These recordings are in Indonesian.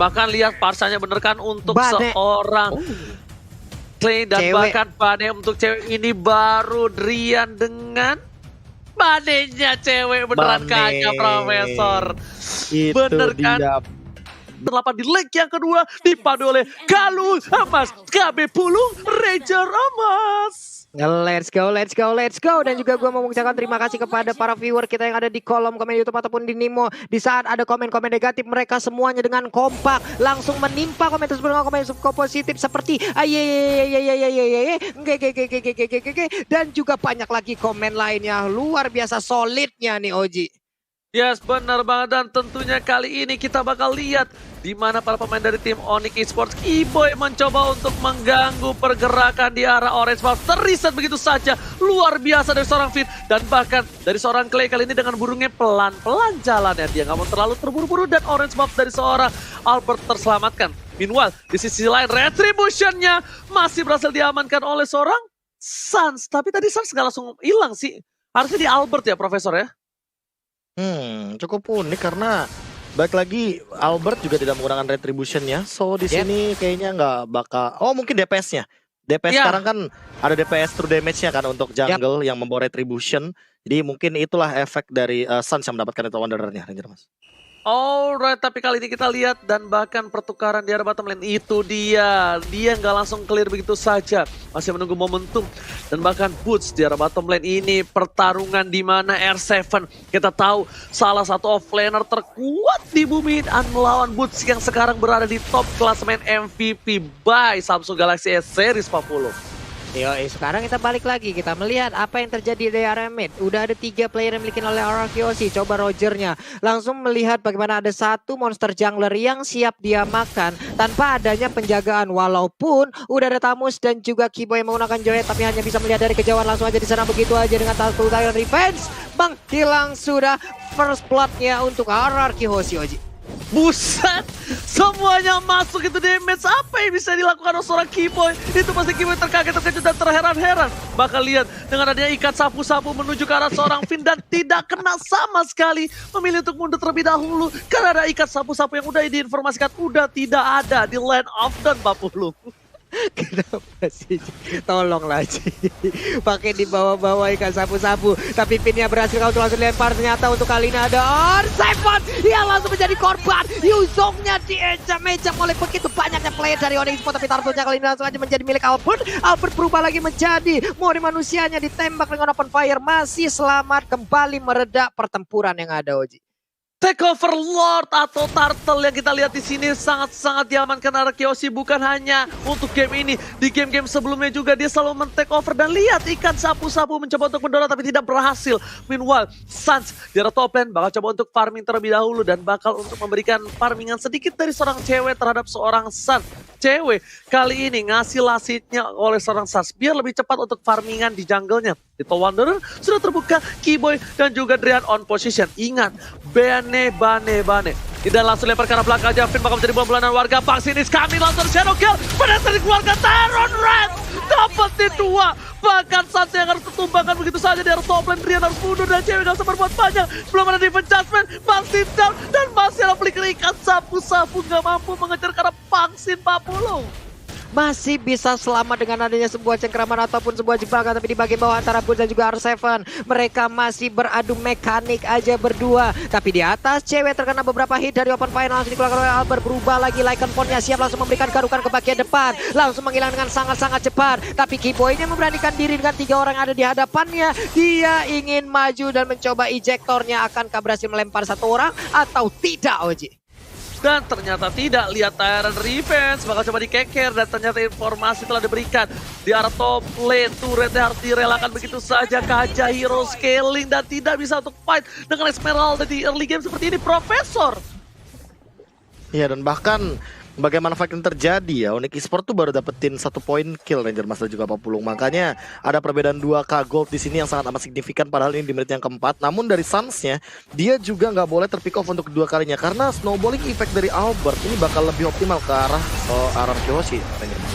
bahkan lihat parsanya bener kan untuk Bane. seorang Clay dan Cewek. bahkan Bane untuk cewek ini baru Drian dengan Banenya cewek beneran Bane. kaya Profesor. Itu Bener kan? dia. 8 di leg yang kedua dipadu oleh Galuh Emas KB Pulung Ranger Emas. Let's go, let's go, let's go. Dan juga gue mau mengucapkan terima kasih kepada para viewer kita yang ada di kolom komen YouTube ataupun di Nimo. Di saat ada komen-komen negatif, mereka semuanya dengan kompak langsung menimpa komen tersebut dengan komen positif seperti dan juga banyak lagi komen lainnya. Luar biasa solidnya nih Oji. Yes, benar banget, dan tentunya kali ini kita bakal lihat di mana para pemain dari tim Onyx Esports Kiboy mencoba untuk mengganggu pergerakan di arah Orange Buff. Terreset begitu saja, luar biasa dari seorang Fit, dan bahkan dari seorang Clay kali ini dengan burungnya pelan-pelan jalannya. Dia nggak mau terlalu terburu-buru dan Orange Buff dari seorang Albert terselamatkan. Meanwhile, di sisi lain Retribution-nya masih berhasil diamankan oleh seorang Suns. Tapi tadi Suns nggak langsung hilang sih. Harusnya di Albert ya, Profesor ya? Cukup unik karena baik lagi Albert juga tidak menggunakan retribution-nya. So di sini kayaknya nggak bakal. Oh mungkin DPS-nya. DPS sekarang kan ada DPS true damage-nya kan untuk jungle yang membawa retribution. Jadi mungkin itulah efek dari Suns yang mendapatkan itu Wanderer-nya, Ranger Mas. Alright, tapi kali ini kita lihat dan bahkan pertukaran di arah bottom lane itu dia nggak langsung clear begitu saja, masih menunggu momentum. Dan bahkan Boots di arah bottom lane ini pertarungan di mana R7 kita tahu salah satu offlaner terkuat di bumi dan melawan Boots yang sekarang berada di top klasemen MVP by Samsung Galaxy S Series 40. Sekarang kita balik lagi, kita melihat apa yang terjadi di area mid. Udah ada 3 player yang dimiliki oleh Arkeosi. Coba Rogernya langsung melihat bagaimana ada satu monster jungler yang siap dia makan tanpa adanya penjagaan. Walaupun udah ada Tamus dan juga Kiboy yang menggunakan Joy, tapi hanya bisa melihat dari kejauhan, langsung aja diserang begitu aja dengan Tackle Tiger Revenge. Bang, hilang sudah first blood-nya untuk Arkeosi, Oji. Buset, semuanya masuk itu damage. Apa yang bisa dilakukan oleh seorang Kiboy? Itu pasti Kiboy terkaget, terkejut dan terheran-heran. Bahkan lihat dengan adanya ikat sapu-sapu menuju ke arah seorang Finn dan tidak kena sama sekali. Memilih untuk mundur terlebih dahulu karena ada ikat sapu-sapu yang udah diinformasikan udah tidak ada di Land of Dawn 40. Kenapa sih? Tolonglah Ci. Pakai di bawah-bawah ikan sapu-sapu. Tapi pinnya berhasil untuk langsung lempar. Ternyata untuk kali ini ada R7 yang langsung menjadi korban. Yuzongnya diecam-ecam oleh begitu banyaknya player dari Onyx Esports. Tapi Tartunya kali ini langsung aja menjadi milik Albert. Albert berubah lagi menjadi mode manusianya, ditembak dengan open fire. Masih selamat, kembali meredak pertempuran yang ada, Oji. Takeover Lord atau Turtle yang kita lihat di sini sangat-sangat diamankan Arkeosi, bukan hanya untuk game ini. Di game-game sebelumnya juga dia selalu men-takeover, dan lihat ikan sapu-sapu mencoba untuk mendorong tapi tidak berhasil. Meanwhile, Suns di arah top lane bakal coba untuk farming terlebih dahulu dan bakal untuk memberikan farmingan sedikit dari seorang cewek terhadap seorang Suns. Cewek kali ini ngasih lasitnya oleh seorang Suns biar lebih cepat untuk farmingan di jungle-nya. Itu Wanderer sudah terbuka, Kiboy dan juga Drian on position. Ingat, Bane. Tidak langsung lempar ke arah belakang aja. Finn bakal menjadi bulan-bulanan warga. Vaksinis kami langsung Shadow Kill. Pada saat keluarga Tyron Red dapetin 2. Bahkan Suns yang harus tertumbangkan begitu saja. Di arah top lane, Drian harus mundur dan cewek gak bisa berbuat banyak. Belum ada defense judgment, Vaksin down. Dan masih ada flicker ikan sapu-sapu gak mampu mengejar ke arah Vaksin 40. Masih bisa selamat dengan adanya sebuah cengkraman ataupun sebuah jebakan, tapi di bagian bawah antara Boots dan juga R7 mereka masih beradu mekanik aja berdua. Tapi di atas cewek terkena beberapa hit dari open fire, langsung dikeluarkan oleh Albert. Berubah lagi Lycan Phone-nya, siap langsung memberikan garukan ke bagian depan, langsung menghilang dengan sangat-sangat cepat. Tapi Kiboy-nya memberanikan diri dengan 3 orang yang ada di hadapannya. Dia ingin maju dan mencoba ejektornya. Akankah berhasil melempar 1 orang atau tidak, Oji? Dan ternyata tidak, lihat Tyrant Revenge bakal coba dikeker dan ternyata informasi telah diberikan di arah top lane. Turretnya harus direlakan begitu saja. Kaja hero scaling dan tidak bisa untuk fight dengan Esmeralda di early game seperti ini, Profesor. Iya, dan bahkan bagaimana fight yang terjadi ya, Onyx Esports tuh baru dapetin 1 poin kill Ranger Mas dan juga Papulung. Makanya ada perbedaan 2k gold di sini yang sangat amat signifikan, padahal ini di menit yang keempat. Namun dari Suns-nya dia juga nggak boleh terpick off untuk kedua kalinya karena snowballing effect dari Albert ini bakal lebih optimal ke arah Arkeosi, Ranger Mas.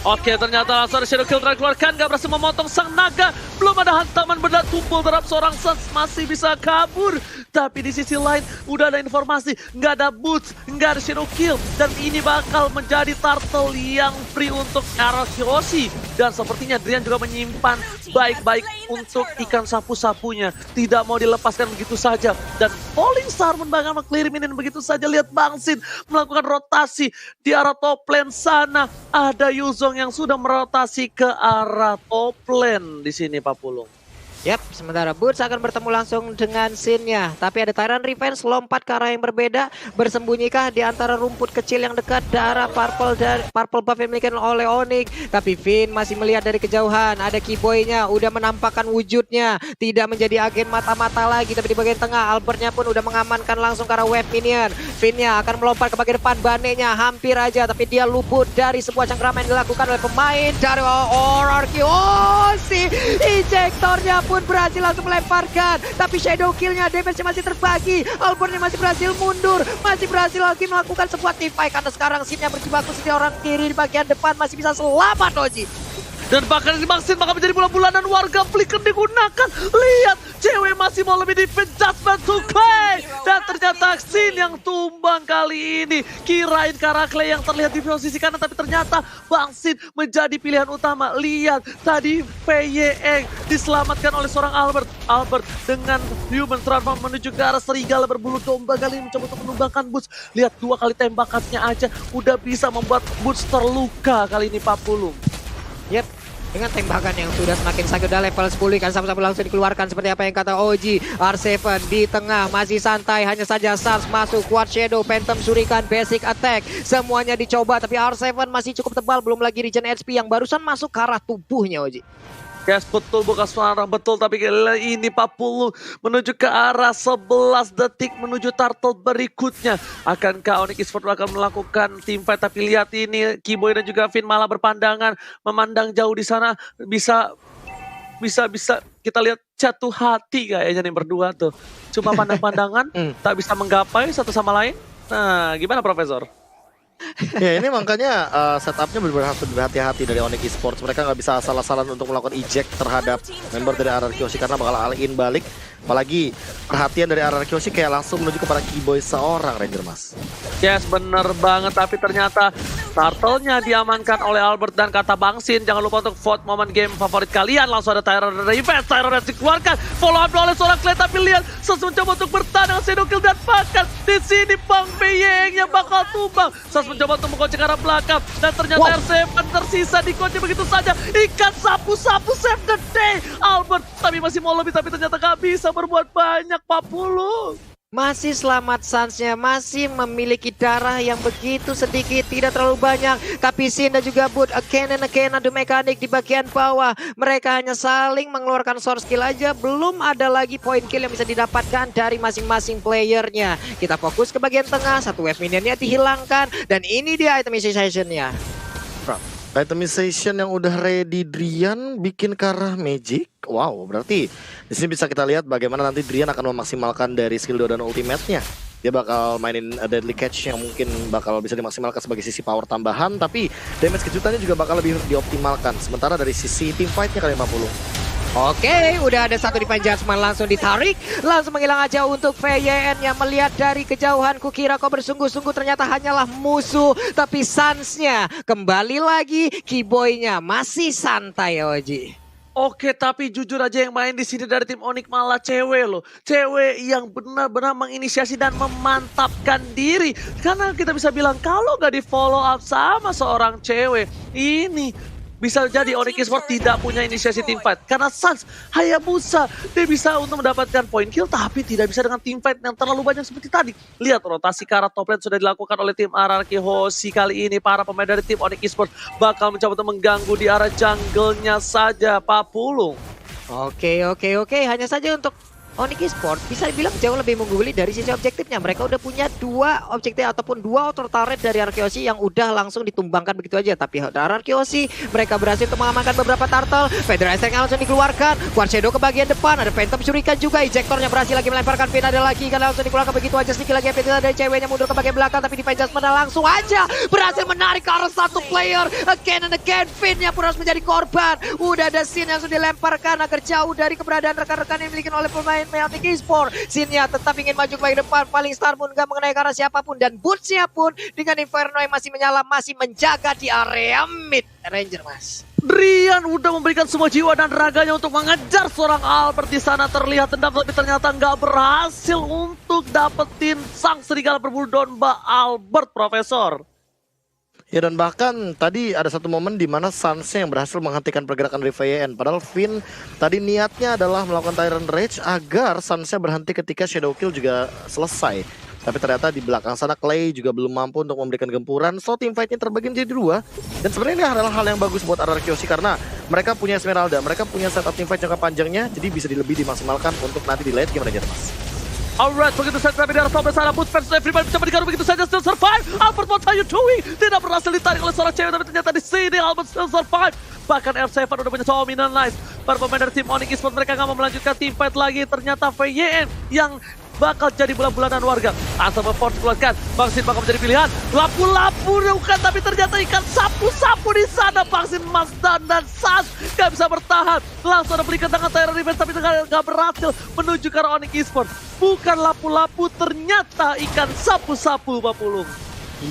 Oke, ternyata langsung ada Shadow Kill dikeluarkan, gak berhasil memotong sang naga. Belum ada hantaman benda tumpul terhadap seorang Suns, masih bisa kabur Tapi di sisi lain udah ada informasi, nggak ada boots, nggak ada shadow kill. Dan ini bakal menjadi turtle yang free untuk Arakeoshi. Dan sepertinya Drian juga menyimpan baik-baik untuk ikan sapu-sapunya. Tidak mau dilepaskan begitu saja. Dan Falling Star bakal mengkliminin begitu saja. Lihat Bang Sin melakukan rotasi di arah top lane sana. Ada Yuzong yang sudah merotasi ke arah top lane di sini Pak Pulung. Yap, sementara Boots akan bertemu langsung dengan Sin-nya. Tapi ada Tyrant Revenge lompat ke arah yang berbeda. Bersembunyiikah di antara rumput kecil yang dekat darah purple buff yang dimiliki oleh Onyx. Tapi Finn masih melihat dari kejauhan. Ada Keyboy-nya udah menampakkan wujudnya. Tidak menjadi agen mata-mata lagi. Tapi di bagian tengah Albertnya pun udah mengamankan langsung ke arah wave minion. Finn-nya akan melompat ke bagian depan. Bane-nya hampir aja. Tapi dia luput dari sebuah cengkraman yang dilakukan oleh pemain dari Arakeoshi. Ejectornya pun berhasil langsung melemparkan, tapi shadow killnya damage-nya masih terbagi. Albertnya masih berhasil mundur, masih berhasil lagi melakukan sebuah team fight karena sekarang Sin-nya berjibaku di orang kiri di bagian depan masih bisa selamat Oji. Dan bahkan di Bang Sin bakal menjadi bulan-bulanan warga flicker digunakan. Lihat, cewek masih mau lebih defense judgment to Clay. Dan ternyata Sin yang tumbang kali ini. Kirain Clay yang terlihat di posisi kanan, tapi ternyata Bang Sin menjadi pilihan utama. Lihat, tadi PYE diselamatkan oleh seorang Albert. Albert dengan human transform menuju ke arah serigala berbulu domba kali ini mencoba untuk menumbangkan Boots. Lihat, 2 kali tembakannya aja udah bisa membuat Boots terluka kali ini Pak Pulung. Yep, dengan tembakan yang sudah semakin sakit, udah level 10 kan sama-sama langsung dikeluarkan seperti apa yang kata Oji. R7 di tengah masih santai, hanya saja Sars masuk, Quad Shadow, Phantom Shuriken, Basic Attack semuanya dicoba, tapi R7 masih cukup tebal, belum lagi regen HP yang barusan masuk ke arah tubuhnya Oji. Yes, betul, bukan seorang betul, tapi ini Pak Pulung menuju ke arah 11 detik menuju turtle berikutnya. Akankah Onyx Esports akan melakukan team fight? Tapi lihat ini, Keyboy dan juga Finn malah berpandangan, memandang jauh di sana. Bisa kita lihat jatuh hati kayaknya nih berdua tuh. Cuma pandang-pandangan, tak bisa menggapai satu sama lain. Nah, gimana Profesor? Ya ini makanya setupnya benar-benar harus berhati-hati dari Onyx Esports. Mereka nggak bisa asal-asalan untuk melakukan eject terhadap member dari Arakeoshi karena bakal all-in balik. Apalagi perhatian dari Arakeoshi kayak langsung menuju kepada Keyboy seorang Ranger Mas. Yes, bener banget, tapi ternyata turtle-nya diamankan oleh Albert. Dan kata Bang Sin, jangan lupa untuk vote momen game favorit kalian. Langsung ada Tyrant Revenge dikeluarkan, follow up oleh seorang Clay. Tapi lihat, Sas mencoba untuk bertahan dengan shadow kill dan bahkan di sini Bang Beyeng yang bakal tumbang. Sas mencoba untuk mengkocek arah belakang dan ternyata R7 tersisa dikocek begitu saja. Ikan sapu-sapu save the day. Albert tapi masih mau lebih, tapi ternyata gak bisa berbuat banyak Pak Pulung. Masih selamat Suns-nya, masih memiliki darah yang begitu sedikit, tidak terlalu banyak. Tapi Sin dan juga Boot again adu mekanik di bagian bawah. Mereka hanya saling mengeluarkan source kill aja, belum ada lagi point kill yang bisa didapatkan dari masing-masing playernya. Kita fokus ke bagian tengah, satu wave minionnya dihilangkan, dan ini dia itemization-nya. Itemization yang udah ready Drian bikin ke arah Magic. Wow, berarti di sini bisa kita lihat bagaimana nanti Drian akan memaksimalkan dari skill 2 dan ultimate-nya. Dia bakal mainin Deadly Catch yang mungkin bakal bisa dimaksimalkan sebagai sisi power tambahan, tapi damage kejutannya juga bakal lebih dioptimalkan. Sementara dari sisi team fight-nya kali 50. Oke, udah ada satu Divine Judgment langsung ditarik, langsung menghilang aja untuk VYN yang melihat dari kejauhan. Kukira kau bersungguh-sungguh, ternyata hanyalah musuh. Tapi Suns-nya kembali lagi, Keyboy-nya masih santai Oji. Oke, tapi jujur aja yang main di sini dari tim Onyx malah cewek loh. Cewek yang benar-benar menginisiasi dan memantapkan diri. Karena kita bisa bilang kalau gak di follow up sama seorang cewek, ini bisa jadi Onyx Esports tidak punya inisiasi team fight. Karena Suns, Hayabusa, dia bisa untuk mendapatkan point kill, tapi tidak bisa dengan team fight yang terlalu banyak seperti tadi. Lihat rotasi ke arah top lane sudah dilakukan oleh tim Arakeoshi kali ini. Para pemain dari tim Onyx Esports bakal mencoba untuk mengganggu di arah jungle-nya saja, Pak Pulung. Oke. Hanya saja untuk Onyx Esports bisa dibilang jauh lebih mengungguli dari sisi objektifnya. Mereka udah punya 2 objektif ataupun 2 auto turret dari Arakeoshi yang udah langsung ditumbangkan begitu aja. Tapi dari Arakeoshi mereka berhasil untuk mengamankan beberapa turtle. Federal Strike langsung dikeluarkan. Quad Shadow ke bagian depan. Ada Phantom Shuriken juga. Ejectornya berhasil lagi melemparkan Finn. Ada lagi kan langsung dikeluarkan begitu aja. Sedikit lagi FPT dari ceweknya mundur ke bagian belakang. Tapi Divine Judgment langsung aja berhasil menarik ke arah satu player. Again and again Finn-nya pun harus menjadi korban. Udah ada Sin yang sudah dilemparkan agar jauh dari keberadaan rekan-rekan yang dimiliki oleh pemain pemain Onyx Esports. Sinnya tetap ingin maju ke depan, paling star pun gak mengenai ke arah siapapun, dan Bootsnya pun dengan Inferno yang masih menyala, masih menjaga di area mid Ranger, Mas. Drian udah memberikan semua jiwa dan raganya untuk mengejar seorang Albert di sana. Terlihat dendam tapi ternyata nggak berhasil untuk dapetin sang serigala berbulu domba Albert, Profesor. Ya, dan bahkan tadi ada satu momen di mana Sansnya yang berhasil menghentikan pergerakan Rivayen. Padahal Finn tadi niatnya adalah melakukan Tyrant Rage agar Sansnya berhenti ketika Shadow Kill juga selesai. Tapi ternyata di belakang sana Clay juga belum mampu untuk memberikan gempuran. So team fight-nya terbagi menjadi dua. Dan sebenarnya ini adalah hal yang bagus buat RRQ Osi karena mereka punya Esmeralda, mereka punya setup team fight jangka panjangnya, jadi bisa lebih dimaksimalkan untuk nanti di late game Ranger, Mas. Alright, begitu saja tapi di arah top sana Boots fans everybody mencoba digaruk begitu saja, still survive. Albert, what are you doing? Tidak berhasil ditarik oleh seorang cewek, tapi ternyata di sini Albert still survive. Bahkan R7 udah punya dominan nice. Para pemain dari tim Onyx Esports mereka nggak mau melanjutkan team fight lagi. Ternyata VYN yang bakal jadi bulan-bulanan warga. Asal Force keluarkan, Bangsin bakal menjadi pilihan. Lapu-lapu bukan, tapi ternyata ikan sapu-sapu di sana. Bangsin, Mazdan dan Sas gak bisa bertahan. Langsung ada belikan tangan Tyrant Revenge, tapi gak berhasil menuju ke arah Onyx Esports. Bukan lapu-lapu, ternyata ikan sapu-sapu, Pak Pulung.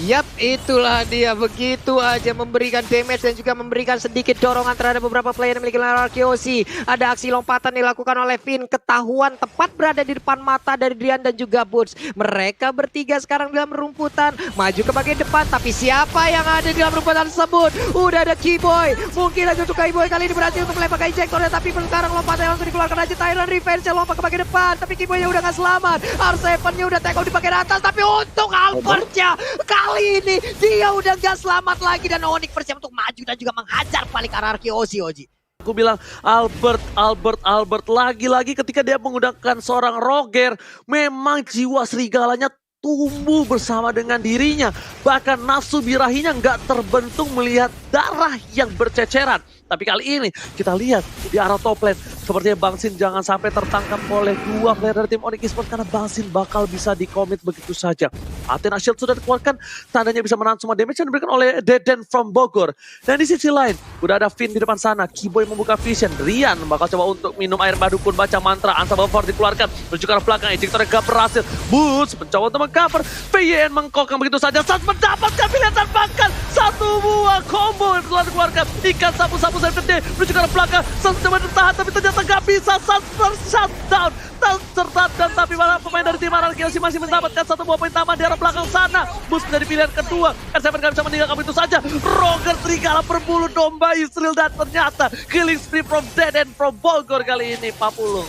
Yap, itulah dia, begitu aja memberikan damage dan juga memberikan sedikit dorongan terhadap beberapa player yang memiliki RRQ Osi. Ada aksi lompatan dilakukan oleh Finn, ketahuan tepat berada di depan mata dari Drian dan juga Boots. Mereka bertiga sekarang dalam rumputan, maju ke bagian depan, tapi siapa yang ada di dalam rumputan tersebut? Udah ada Keyboy, mungkin aja untuk Keyboy kali ini berhasil untuk melempar injektornya, tapi sekarang lompatan langsung dikeluarkan aja Tyrant Revenge yang lompat ke bagian depan, tapi Keyboy-nya udah gak selamat. R7-nya udah take out di bagian atas, tapi untuk Albert-nya kali ini dia udah gak selamat lagi dan Onyx bersiap untuk maju dan juga menghajar balik RRQ Osi, Oji. Aku bilang Albert lagi-lagi ketika dia menggunakan seorang Roger, memang jiwa serigalanya tumbuh bersama dengan dirinya. Bahkan nafsu birahinya nggak terbentuk melihat darah yang berceceran. Tapi kali ini kita lihat di arah top lane, sepertinya Bangsin jangan sampai tertangkap oleh dua player dari tim Onyx Esports karena Bangsin bakal bisa dikomit begitu saja. Athena Shield sudah dikeluarkan, tandanya bisa menahan semua damage yang diberikan oleh Deden from Bogor. Dan di sisi lain, udah ada Finn di depan sana, Keyboy membuka vision, Rian bakal coba untuk minum air madu pun baca mantra, Unstoppable Force dikeluarkan, menuju ke arah belakang, Ejector gak berhasil, Boots mencoba untuk mengcover, VYN mengkokang begitu saja, saat mendapatkan pilihan dan bahkan satu buah combo yang telah dikeluarkan, ikan sapu-sapu saya gede, menuju ke arah belakang, Sans coba bertahan tapi ternyata gak bisa, Sans shutdown, dan tapi malah pemain dari tim RRQ Osi masih mendapatkan satu buah poin tambahan di arah belakang sana. Boost menjadi pilihan kedua, R7 gak bisa meninggalkan itu saja. Roger serigala berbulu domba Israel dan ternyata killing spree from Dead and from Bogor kali ini, Pak Pulung.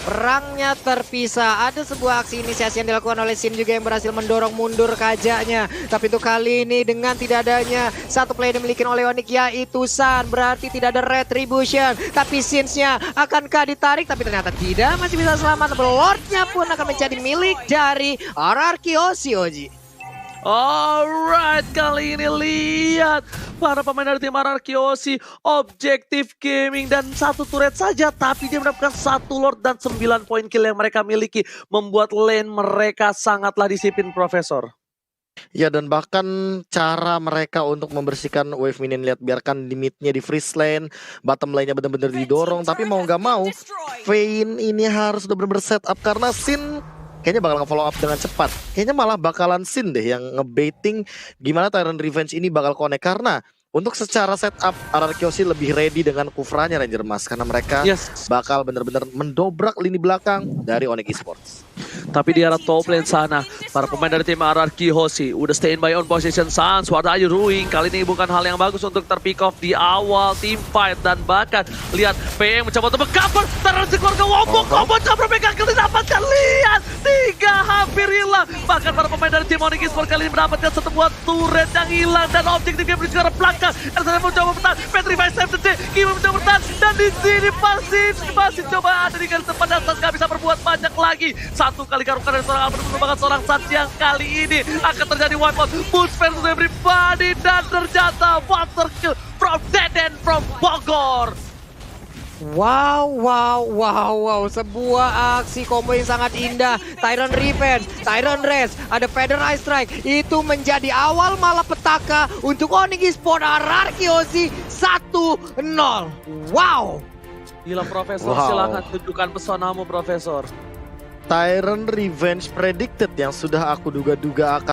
Perangnya terpisah, ada sebuah aksi inisiasi yang dilakukan oleh Sin juga yang berhasil mendorong mundur kajaknya. Tapi untuk kali ini dengan tidak adanya satu player yang dimiliki oleh Onyx yaitu San, berarti tidak ada retribution. Tapi Sinsnya akankah ditarik? Tapi ternyata tidak, masih bisa selamat. Lordnya pun akan menjadi milik dari RRQ Osi, Oji. Alright, kali ini lihat para pemain dari tim RRQ Osi, objektif gaming dan satu turret saja, tapi dia mendapatkan satu Lord dan 9 poin kill yang mereka miliki, membuat lane mereka sangatlah disiplin, Profesor. Ya, dan bahkan cara mereka untuk membersihkan wave minion, lihat biarkan limitnya di freeze lane, bottom lane-nya benar-benar didorong, tapi mau nggak mau Vayne ini harus benar-benar setup karena Sin kayaknya bakal nge-follow up dengan cepat. Kayaknya malah bakalan Sin deh yang ngebaiting gimana Tyrant Revenge ini bakal connect. Karena untuk secara setup RRQ Osi lebih ready dengan kufranya Ranger Mas. Karena mereka bakal benar-benar mendobrak lini belakang dari Onyx Esports. Tapi di arah top lane sana, para pemain dari tim RRQ Osi udah stay in by on position. Sans, what are you doing? Kali ini bukan hal yang bagus untuk terpick off di awal team fight. Dan bahkan lihat PM mencoba untuk meng-cover, terus keluarga Wombo, combo cover pegang didapatkan. Lihat, 3 hampir hilang. Bahkan para pemain dari tim Onyx Esports kali ini mendapatkan satu buah turret yang hilang. Dan objektif game menuju ke arah belakang. RSM mencoba bertahan, Petrify save the day, Kimo mencoba bertahan. Dan di sini masih coba ada di garis depan dan Sans gak bisa berbuat banyak lagi. Satu kali garukan dari seorang Albert merupakan seorang Sans yang kali ini akan terjadi wipe out. Boots versus everybody dan ternyata water kill from Deden from Bogor. Wow, sebuah aksi combo yang sangat indah. Tyrant Revenge, Tyrant Rest, ada Feather Ice Strike. Itu menjadi awal malapetaka untuk Onyx Esports RRQ Osi 1-0. Wow. Gila Profesor, Wow. silahkan tunjukkan pesonamu Profesor. Tyrant Revenge Predicted yang sudah aku duga-duga akan